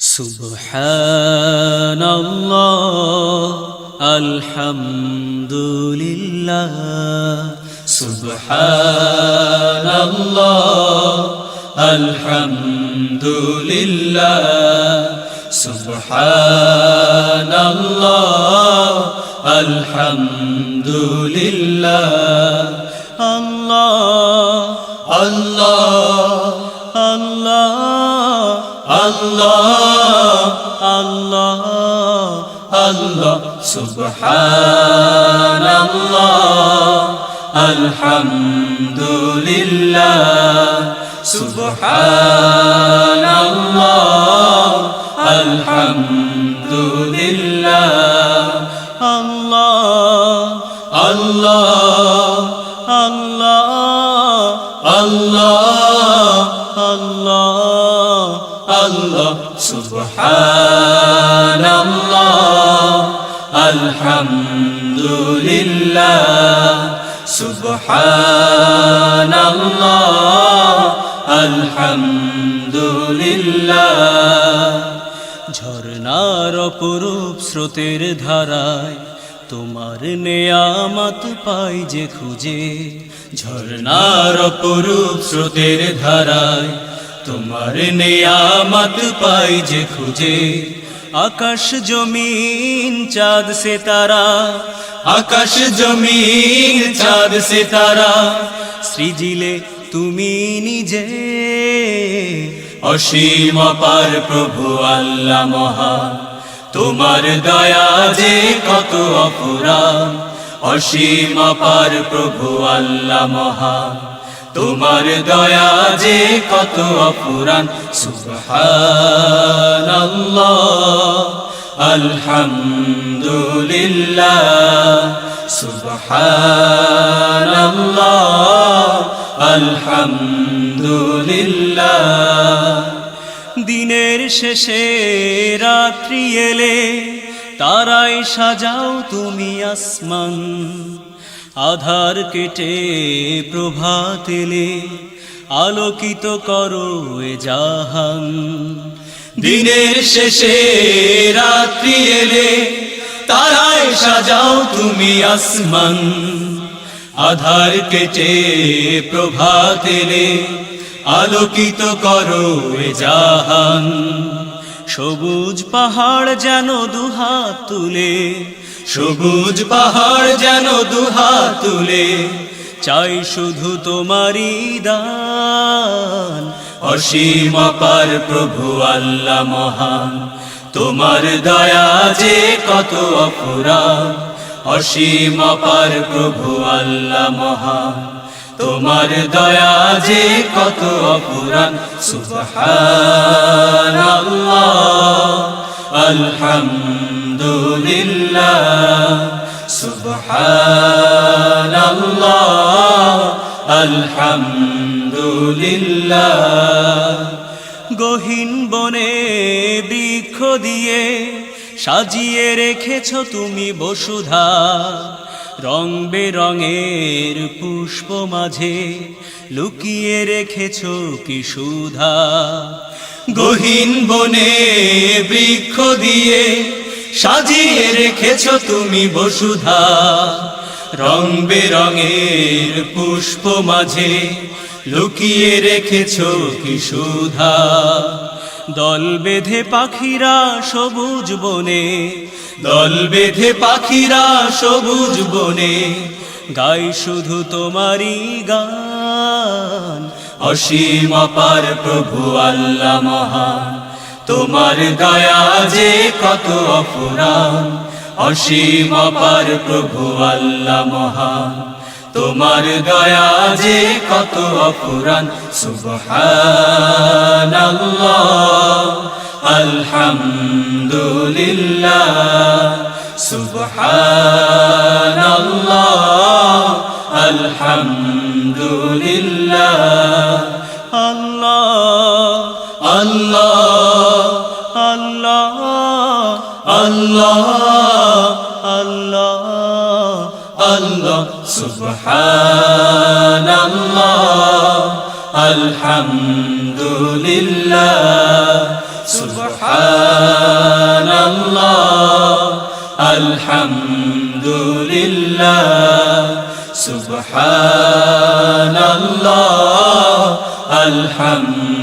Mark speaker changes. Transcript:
Speaker 1: সুবহানাল্লাহ আলহামদুলিল্লাহ সুবহানাল্লাহ আলহামদুলিল্লাহ সুবহানাল্লাহ আলহামদুলিল্লাহ আল্লাহ আল্লাহ আল্লাহ আল্লাহ আল্লাহ আল্লাহ সুবহানাল্লাহ আলহামদুলিল্লাহ সুবহানাল্লাহ আলহামদুলিল্লাহ আল্লাহ আল্লাহ আল্লাহ আল্লাহ আল্লাহ আল্লাহ সুবহানাল্লাহ আলহামদুলিল্লাহ সুবহানাল্লাহ আলহামদুলিল্লাহ ঝরনার অপরূপ স্রোতের ধারায় তোমার নেয়ামত পাই যে খুঁজে ঝরনার অপরূপ স্রোতের ধারায় তোমার নেয়ামত পাই যে খুঁজে আকাশ জমিন চাঁদ সিতারা আকাশ জমিন চাঁদ সিতারা সৃজিলে তুমি নিজে অসীম অপার প্রভু আল্লাহ মহান তোমার দয়া যে কত অপুরান অসীম অপার প্রভু আল্লাহ মহান তোমার দয়া যে কত অপুরান সুবহানাল্লাহ আলহামদুলিল্লাহ সুবহানাল্লাহ আলহামদুলিল্লাহ দিনের শেষে রাত্রি এলে তারাই সাজাও তুমি আসমান আধার কেটে প্রভাত এলে আলোকিত করো এ জাহান দিনের শেষে রাত্রি এলে তারাই সাজাও তুমি আসমান আধার কেটে প্রভাত এলে আলোকিত করো এ জাহান সবুজ পাহাড় যেন দুহাত তুলে সবুজ পাহাড় যেন দুহাত তুলে চাই শুধু তোমারই দান অসীম অপার প্রভু আল্লাহ মহান তোমার দয়া যে কত অপুরান অসীম অপার প্রভু আল্লাহ মহান তোমার দয়া যে কত অপুরান সুবহানাল্লাহ আলহামদুলিল্লাহ সুবহানাল্লাহ আলহামদুলিল্লাহ গহীন বনে বৃক্ষ দিয়ে সাজিয়ে রেখেছ তুমি বসুধা রং বেরঙের পুষ্প মাঝে লুকিয়ে রেখেছ কি সুধা গহীন বনে বৃক্ষ দিয়ে সাজিয়ে রেখেছ তুমি বসুধা রং বেরঙের পুষ্প মাঝে লুকিয়ে রেখেছ কি সুধা দল বেঁধে পাখিরা সবুজ বনে দল বেঁধে পাখিরা সবুজ বনে গাই শুধু তোমারই গান অসীম অপার প্রভু আল্লাহ মহান তোমার দয়া যে কত অপুরান অসীম অপার প্রভু আল্লাহ মহান তোমার দয়া যে কত অপুরান সুবহানাল্লাহ আলহামদুলিল্লাহ সুবহানাল্লাহ আলহামদুলিল্লাহ আল্লাহ আল্লাহ আল্লাহ আল্লাহ আল্লাহ আল্লাহ সুবহানাল্লাহ আলহামদুলিল্লাহ সুবহানাল্লাহ সুবহানাল্লাহ আলহামদুলিল্লাহ সুবহানাল্লাহ আলহামদুলিল্লাহ